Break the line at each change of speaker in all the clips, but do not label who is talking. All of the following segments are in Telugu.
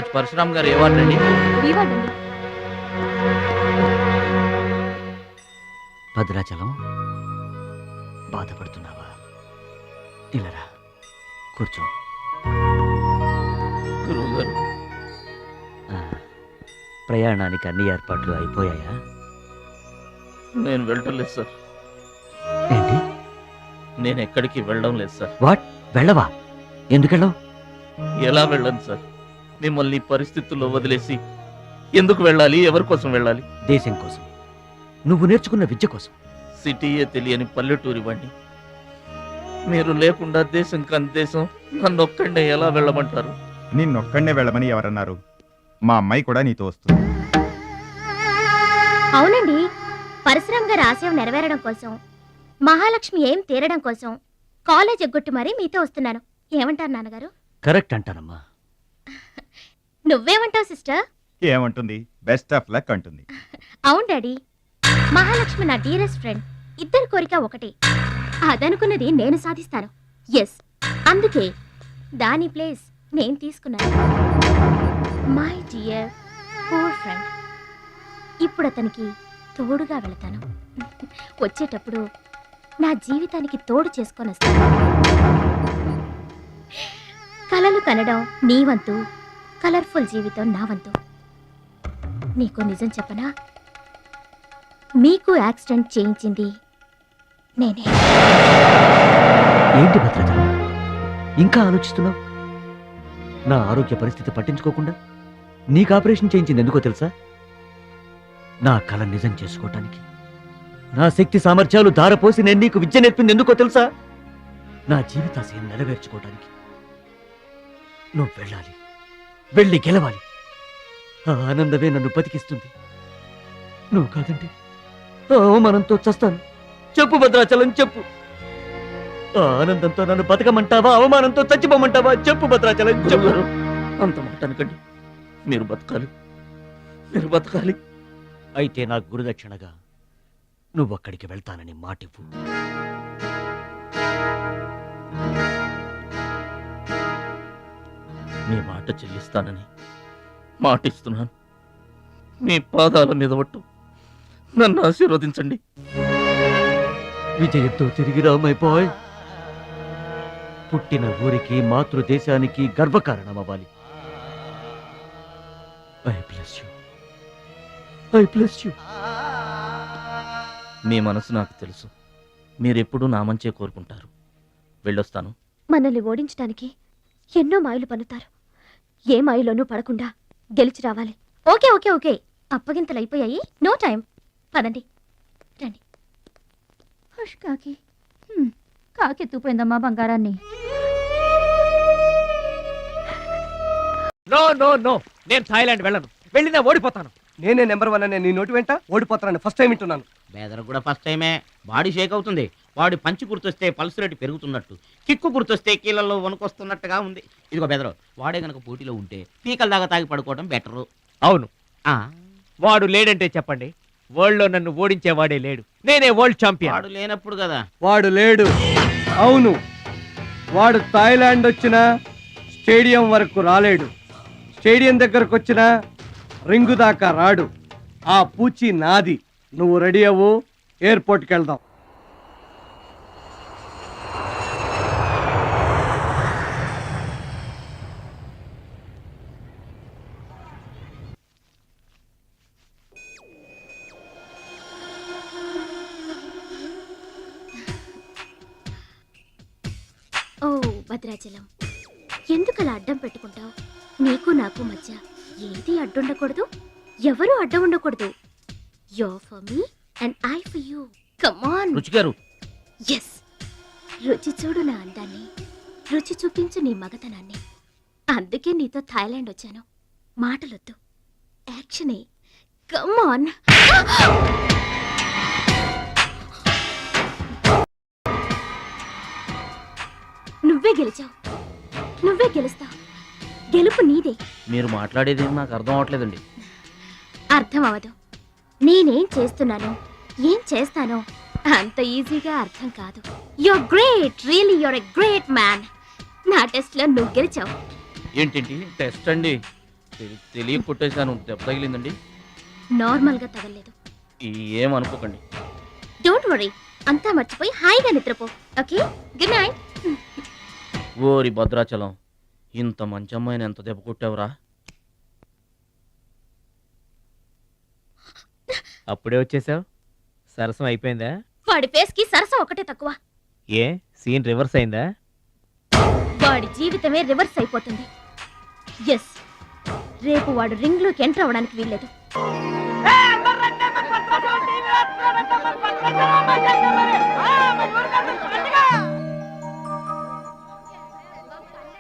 కోచ్ పరశురామ్ గారు ఏ వార్డు అండి?
ఇవ్వండి.
భద్రాచలం, బాధపడుతున్నావా? ఇలారా కూర్చో.
గురువు గారు,
ప్రయాణానికి అన్ని ఏర్పాట్లు అయిపోయాయా?
నేను వెళ్ళటం లేదు సార్.
ఏంటి?
నేను ఎక్కడికి వెళ్ళడం లేదు సార్.
వాట్? వెళ్ళవా? ఎందుకెళ్ళవు?
ఎలా వెళ్ళను సార్? మిమ్మల్ని ఈ పరిస్థితుల్లో వదిలేసి ఎందుకు వెళ్ళాలి? ఎవరి కోసం వెళ్ళాలి?
దేశం కోసం, నువ్వు నేర్చుకున్న విద్య కోసం.
సిటీయే తెలియని పల్లెటూరి వాణ్ణి. మీరు లేకుండా దేశం కాని దేశం నన్ను ఒక్కడే ఎలా వెళ్ళమంటారు?
నిన్నొక్కడే వెళ్ళమని ఎవరన్నారు? మా అమ్మాయి కూడా నీతో వస్తుంది.
అవునండి, పరశురామ్ గారి ఆశయం నెరవేరడం కోసం, మహాలక్ష్మి ఏం తీరడం కోసం కాలేజ్ ఎగ్గొట్టు మరీ మీతో వస్తున్నాను. ఏమంటారు నాన్నగారు?
కరెక్ట్ అంటానమ్మా.
నువ్వేమంటావు సిస్టర్?
ఏమంటుంది? బెస్ట్ ఆఫ్ లక్ అంటుంది.
అవును డాడీ, మహాలక్ష్మి నా డీరెస్ట్ ఫ్రెండ్. ఇద్దరి కోరిక ఒకటే, అదనుకున్నది నేను సాధిస్తాను. ఎస్, అందుకే దాని ప్లేస్ నేను తీసుకున్నాను. My dear poor friend. ఇప్పుడు అతనికి తోడుగా వెళతాను. వచ్చేటప్పుడు నా జీవితానికి తోడు చేసుకొని వస్తాను. కలలు కనడం నీ వంతు, కలర్ఫుల్ జీవితం నా వంతు. నీకు నిజం చెప్పనా? మీకు యాక్సిడెంట్ చేయించింది నేనే.
ఏంటి భద్రాచలం, ఇంకా ఆలోచిస్తున్నావు? నా ఆరోగ్య పరిస్థితి పట్టించుకోకుండా నీకు ఆపరేషన్ చేయించింది ఎందుకో తెలుసా? నా కళ నిజం చేసుకోవటానికి. నా శక్తి సామర్థ్యాలు ధారపోసి నేను నీకు విద్య నేర్పింది ఎందుకో తెలుసా? నా జీవితాశయం నెరవేర్చుకోవటానికి. నువ్వు వెళ్ళాలి, వెళ్ళి గెలవాలి. ఆ ఆనందమే నన్ను బతికిస్తుంది. నువ్వు కాదంటే అవమానంతో చస్తాను. చెప్పు భద్రాచలం, చెప్పు. ఆ ఆనందంతో నన్ను బతకమంటావా, అవమానంతో చచ్చిపోమంటావా? చెప్పు భద్రాచలం, చెప్పు.
గురువు గారు, అంత మాట అనకండి. మీరు బతకాలి, మీరు బతకాలి.
అయితే నా గురుదక్షిణగా నువ్వక్కడికి వెళ్తానని మాటివ్వు.
మీ మాట చెల్లిస్తానని మాటిస్తున్నాను. మీ పాదాల మీద ఒట్టు. నన్ను ఆశీర్వదించండి.
విజయంతో తిరిగి రామైపోయ్. పుట్టిన ఊరికి, మాతృదేశానికి గర్వకారణమవ్వాలి. I bless you, I bless you.
మీ మనసు నాకు తెలుసు. మీరెప్పుడూ నా మంచే కోరుకుంటారు. వెళ్ళొస్తాను.
మనల్ని ఓడించడానికి ఎన్నో మాయలు పన్నుతారు. ఏ మాయలోనూ పడకుండా గెలిచి రావాలి. ఓకే ఓకే ఓకే, అప్పగింతలు అయిపోయాయి. No time. పదండి, రండి. హుష్ కాకి, కాకెత్తుపోయిందమ్మా బంగారాన్ని.
నో నో నో, నేను థాయిలాండ్ వెళ్ళను. వెళ్ళినా ఓడిపోతాను.
నేనే నెంబర్ 1 అనే నీ నోటి వెంట ఓడిపోతానని ఫస్ట్ టైం వింటున్నాను.
బేదర్ కూడా ఫస్ట్ టైమే. బాడీ షేక్ అవుతుంది. వాడి పంచి గుర్తొస్తే పల్స్ రేటు పెరుగుతున్నట్టు, కిక్కు గుర్తొస్తే కీళ్ళల్లో వణుకొస్తున్నట్టుగా ఉంది. ఇదిగో బెదరు, వాడే గనక పోటీలో ఉంటే పీకల దాకా తాగి పడుకోవడం బెటరు.
అవును, వాడు లేడంటే చెప్పండి. వరల్డ్ లో నన్ను ఓడించేవాడే లేడు. నేనే వరల్డ్ ఛాంపియన్.
వాడు లేనప్పుడు కదా.
వాడు లేడు. అవును, వాడు థాయిలాండ్ వచ్చినా స్టేడియం వరకు రాలేడు. స్టేడియం దగ్గరకు వచ్చినా రింగు దాకా రాడు. ఆ పూచి నాది. నువ్వు రెడీ అవ్వు, ఎయిర్పోర్ట్కి వెళ్దాం.
ఓ భద్రాచలం, ఎందుకలా అడ్డం పెట్టుకుంటావు? నీకు నాకు మధ్య ఏది అడ్డుండకూడదు, ఎవరు అడ్డం ఉండకూడదు. You're for me and I for you. Come on.
రుచి గారు,
Yes. రుచి చూడు నా అందాన్ని, రుచి చూపించు నీ మగతనాన్ని. అందుకే నీతో థాయిలాండ్ వచ్చాను. మాటలొద్దు, యాక్షనే. Come on. నువ్వే గెలిచావు, నువ్వే గెలుస్తావు. గెలుపు నీదే.
మీరు మాట్లాడేది నాకు అర్థం అవట్లేదండి.
అర్థం అవదు. నేనేం చేస్తున్నానో, ఏం చేస్తానో అంత ఈజీగా అర్థం కాదు. You're great, really you're a great man. నా టెస్ట్ లో నువ్వు గెలిచావు.
ఏంటండి టెస్ట్ అండి? తెలియ కొట్టేశాను. దెబ్బ తగిలిందండి.
నార్మల్గా తగలేదు.
ఏమనుకోకండి.
డోంట్ వరీ, అంతా మర్చిపోయి హాయిగా నిద్రపో. Okay, good night.
ఓరి భద్రాచలం, ఇంత మంచి అమ్మాయిని ఎంత దెబ్బ కొట్టావురా?
అప్పుడే వచ్చేసావు. సరసం అయిపోయిందా?
వాడి ఫేస్ కి సరసం ఒకటే తక్కువ.
ఏ సీన్ రివర్స్ అయిందా?
వాడి జీవితమే రివర్స్ అయిపోతుంది. ఎస్, రేపు వాడు రింగ్ లోకి ఎంటర్ అవడానికి వీల్లేదు.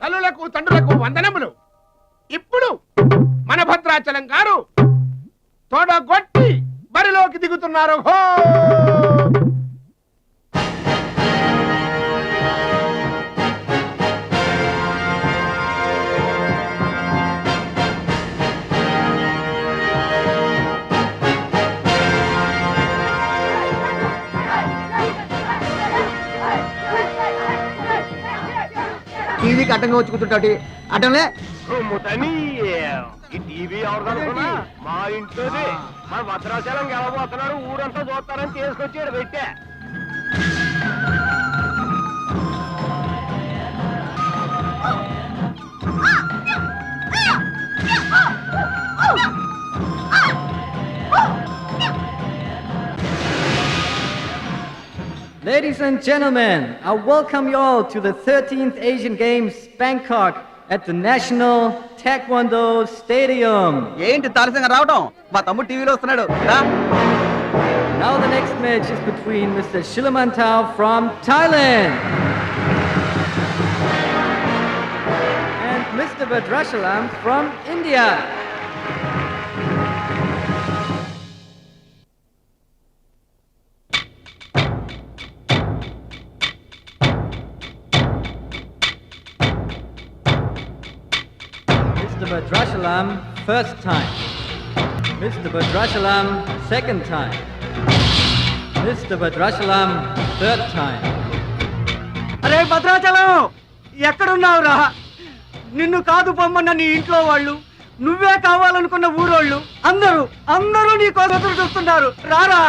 తల్లులకు తండ్రులకు వందనములు. ఇప్పుడు మన భద్రాచలం గారు తోడగొట్టి బరిలోకి దిగుతున్నారు. హో!
టీవీకి అడ్డంగా వచ్చి కూర్చుంటాడు అడ్డంలే.
ఈ టీవీ ఎవరిదనుకున్నా మా ఇంట్లోది. మన భద్రాచలం గెలబోతున్నాడు, ఊరంతా చూస్తారని తీసుకొచ్చాడు పెట్టా.
Ladies and gentlemen, I welcome you all to the 13th Asian Games, Bangkok, at the National Taekwondo Stadium.
ఏంటి తారసంగా రావడం? మా తమ్ముడు టీవీలో వస్తున్నాడు.
Now the next match is between Mr. Shilamantau from Thailand and Mr. Badrashalam from India. Mr. Badrashalam, first time. Mr. Badrashalam, second time. Mr. Badrashalam, third time. అరే భద్రాచలం, ఎక్కడున్నావురా? నిన్ను కాదు పొమ్మన్న నీ ఇంట్లో వాళ్ళు, నువ్వే కావాలనుకున్న ఊరోళ్ళు అందరూ నీ కోసం ఎదురు చూస్తున్నారు. రారా.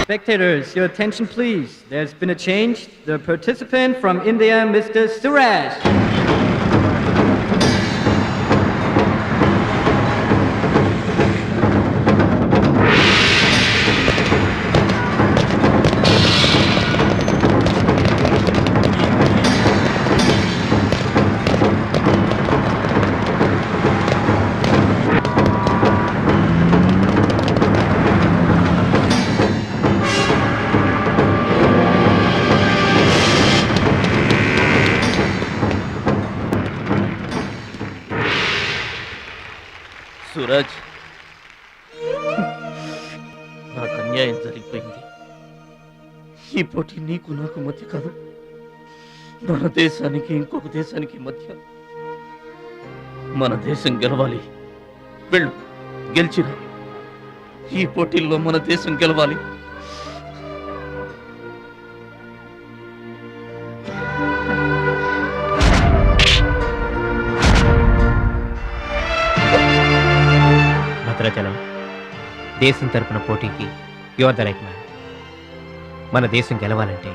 Spectators, your attention please. There's been a change. The participant from India, Mr. Suraj.
Suraj, నాకు అన్యాయం జరిగిపోయింది. ఈ పోటీ నీకు నాకు మధ్య కాదు, మన దేశానికి ఇంకొక దేశానికి మధ్య. మన దేశం గెలవాలి. వెళ్ళు, గెలిచిరా. ఈ పోటీల్లో మన దేశం గెలవాలి.
భద్రాచలం, దేశం తరపున పోటీకి యువర్ ద రైట్ మ్యాన్. మన దేశం గెలవాలంటే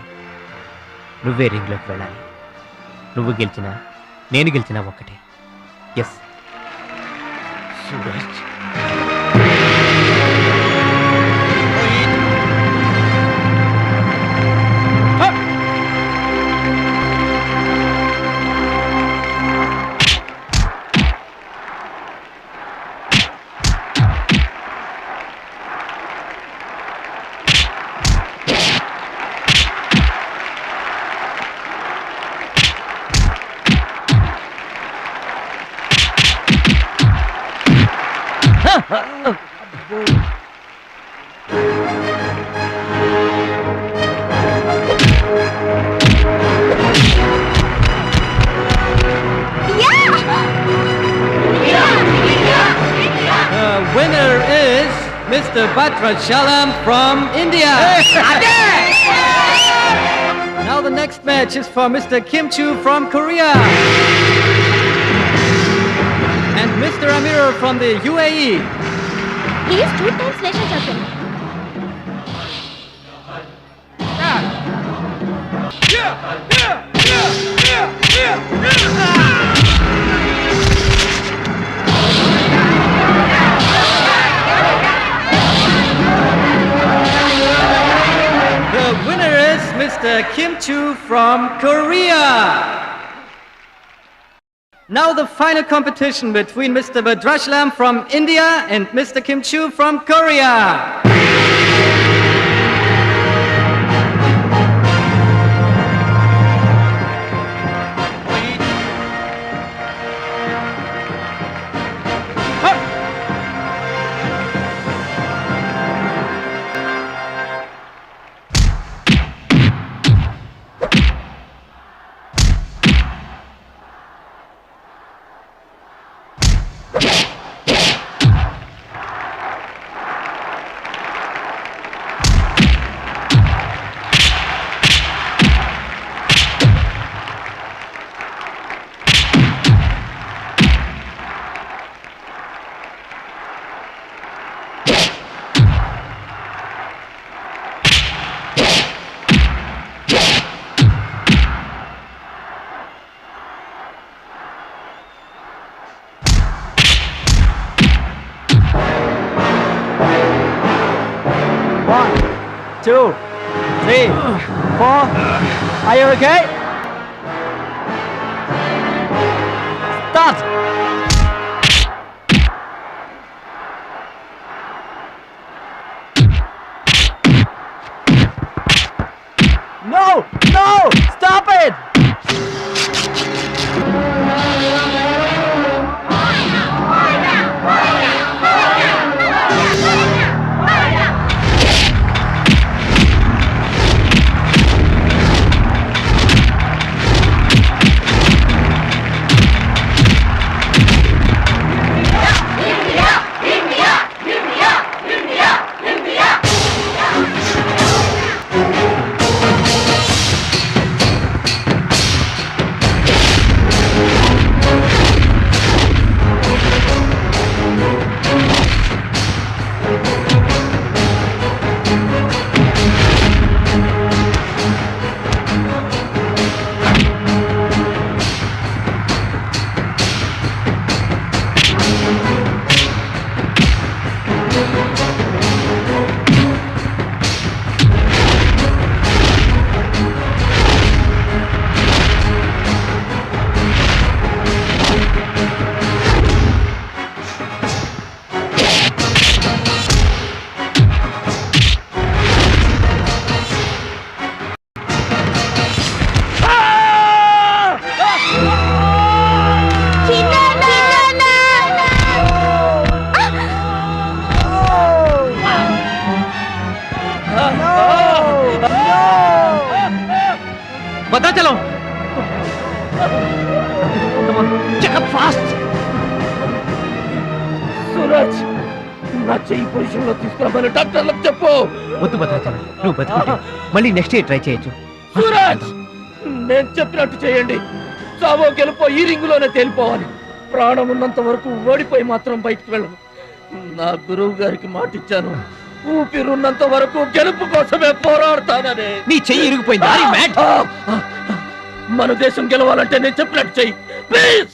నువ్వే రింగ్లోకి వెళ్ళాలి. నువ్వు గెలిచినా నేను గెలిచినా ఒక్కటే. Yes
Suraj,
Mr. Bhadrachalam from India. Now the next match is for Mr. Kim Chu from Korea. And Mr. Amir from the UAE.
He is 2 times national champion.
The winner is Mr. Kim Chu from Korea. Now the final competition between Mr. Bhadrachalam from India and Mr. Kim Chu from Korea. Two, three, four. Are you okay? Start. No! No! Stop it!
Bhadrachalam checkup fast
Suraj నా చెయ్యి పొజిషన్ లో తీసుకురామని డాక్టర్లకు చెప్పు.
వద్దు భద్రాచలం, నువ్వు బతుకుంటే మళ్ళీ నెక్స్ట్ ఇయర్ ట్రై చేయొచ్చు.
సూరజ్ నేను చెప్పినట్టు చేయండి. చావో గెలుపో ఈ రింగులోనే తేలిపోవాలి. ప్రాణం ఉన్నంత వరకు ఓడిపోయి మాత్రం బయటకు వెళ్ళను. నా గురువు గారికి మాటిచ్చాను, ఊపిరున్నంత వరకు గెలుపు కోసమే పోరాడతానని.
నీ చెయ్యి ఇరిగిపోయింది.
మన దేశం గెలవాలంటే నేను చెప్పినట్టు చెయ్యి ప్లీజ్.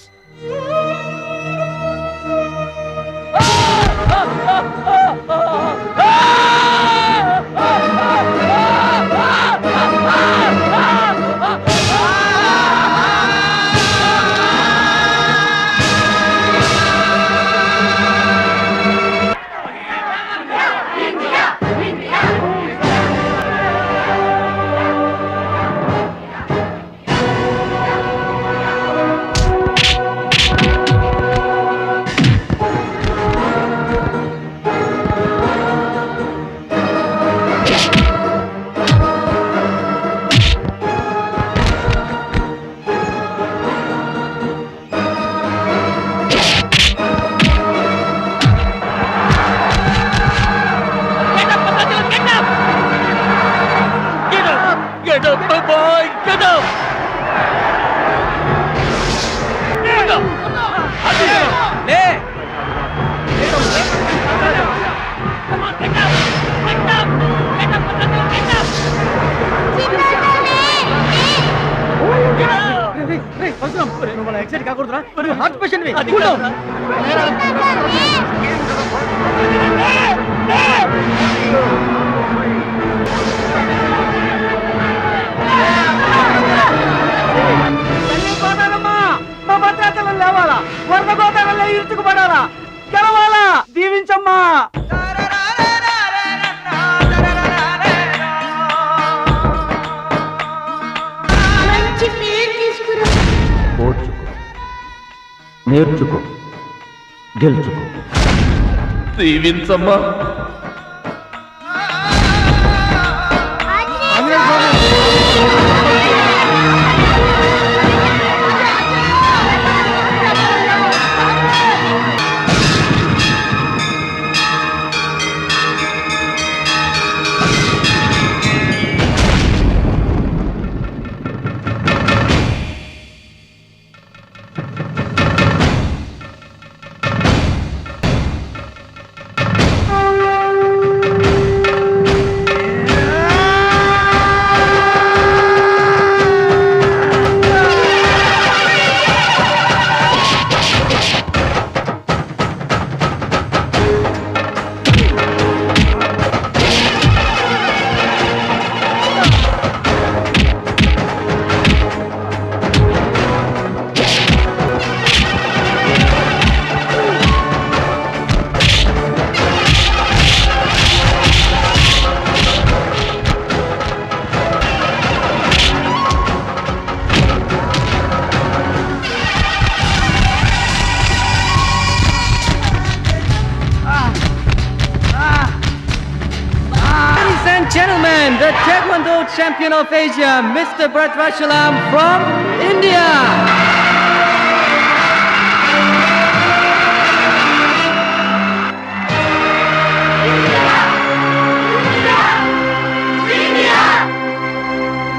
నువ్వు మన ఎక్సైట్ కాకూడదురా హార్ట్ పేషెంట్ మా భద్రాచలం లేవాలా వరద గోదావరిలో ఇరుచుకుపడాలా గెలవాలా దీవించమ్మా
ఓర్చుకో నేర్చుకో గెలుచుకో
దీవించమ్మా.
Gentlemen, the Taekwondo champion of Asia, Mr. Bhadrachalam from India.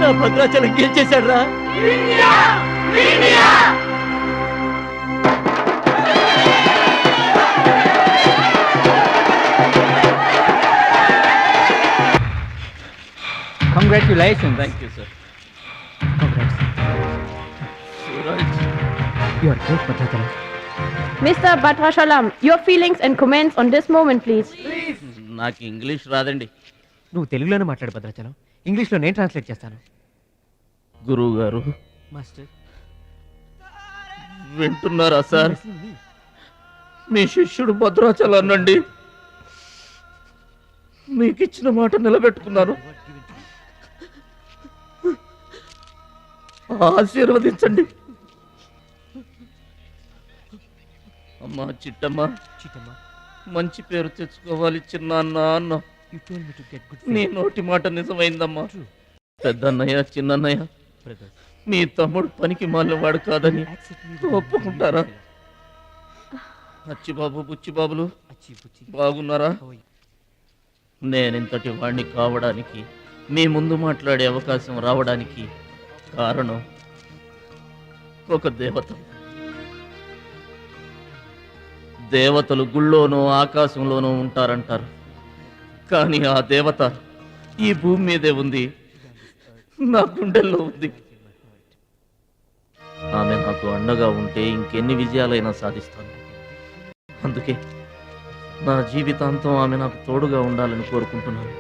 నా భద్రాచలం గెలిచేశాడు రా.
Congratulations.
Thank you, sir.
Congrats.
Suraj.
You are great, Bhadrachalam.
Mr. Bhadrachalam, your feelings and comments on this moment, please.
నాకు ఇంగ్లీష్ రాదండి.
నువ్వు తెలుగులోనే మాట్లాడు భద్రాచలం. ఇంగ్లీష్లో నేను ట్రాన్స్లేట్ చేస్తాను.
గురువు గారు
మాస్టర్
వింటున్నారా సార్? మీ శిష్యుడు భద్రాచలాన్నండి. మీకు ఇచ్చిన మాట నిలబెట్టుకున్నాను. ఆశీర్వదించండి. అమ్మా చిట్టమ్మ,
చీటమ్మా,
మంచి పేరు తెచ్చుకోవాలి చిన్నాన్న అన్న.
you told me to get good
నీ
faith.
నోటి మాట నిజమైందమ్మా. పెద్దన్నయ్య చిన్నన్నయ్య
Brother,
మీ తమ్ముడు పనికి మాలినవాడు కాదని
accept me.
ఒప్పుకుంటారా? అచ్చిబాబు బుచ్చిబాబులు
అచ్చి బుచ్చి.
బాగున్నారా?
How are you?
నేనింతటి వాణ్ణి కావడానికి, మీ ముందు మాట్లాడే అవకాశం రావడానికి కారణం ఒక దేవత. దేవతలు గుళ్ళోనూ ఆకాశంలోనూ ఉంటారంటారు, కానీ ఆ దేవత ఈ భూమి మీదే ఉంది, నా గుండెల్లో ఉంది. ఆమె నాకు అండగా ఉంటే ఇంకెన్ని విజయాలైనా సాధిస్తాను. అందుకే నా జీవితాంతం ఆమె నాకు తోడుగా ఉండాలని కోరుకుంటున్నాను.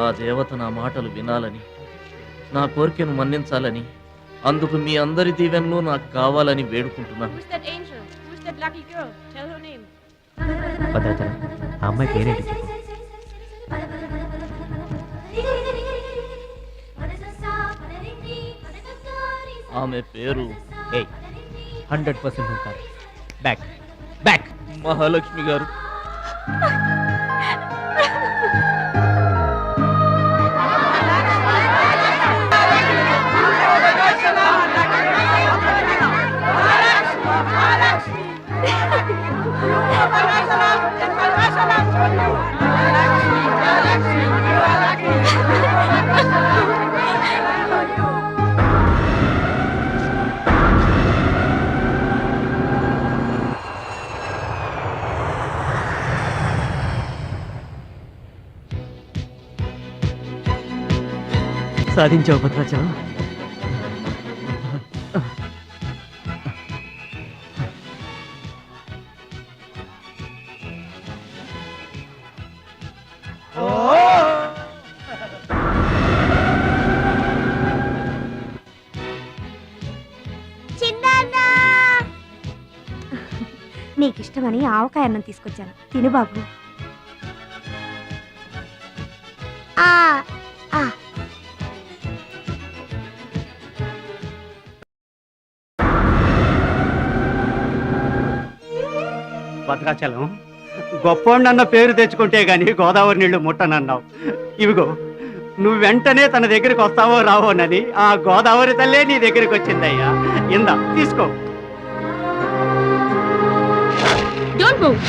ఆ దేవత నా మాటలు వినాలని, నా కోరికను మన్నించాలని, అందుకు మీ అందరి దీవెనలు నాకు కావాలని వేడుకుంటున్నాను.
Who's that angel? Who's that lucky girl? Tell her name.
Bhadrachalam, ఆ అమ్మాయి పేరేంటి చెప్పు.
ఆమె పేరు
100% నువ్వు కాదు. Back back.
మహాలక్ష్మి గారు.
సాధించావు భద్రాచలం.
నీకిష్టమని ఆవకాయ అన్నం తీసుకొచ్చాను, తిను బాబు.
భద్రాచలం గొప్పోండన్న పేరు తెచ్చుకుంటే గాని గోదావరి నీళ్లు ముట్టనన్నావు. ఇవిగో నువ్వు వెంటనే తన దగ్గరికి వస్తావో రావోనని ఆ గోదావరి తల్లే నీ దగ్గరికి వచ్చిందయ్యా. ఇందా తీసుకో.
Don't move.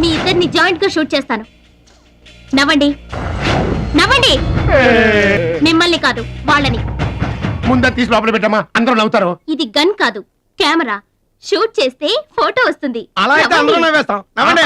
మీ ఇద్దరిని జాయింట్ గా షూట్ చేస్తాను. నవ్వండి, నవ్వండి. మిమ్మల్ని కాదు, వాళ్ళని.
ముందా తీసి లోపల పెట్టమ్మా, అందరూ నవ్వుతారు.
ఇది గన్ కాదు, కెమెరా. షూట్ చేస్తే ఫోటో వస్తుంది.
అలా అయితే అందరూ నవ్వేస్తాం. నవ్వండి.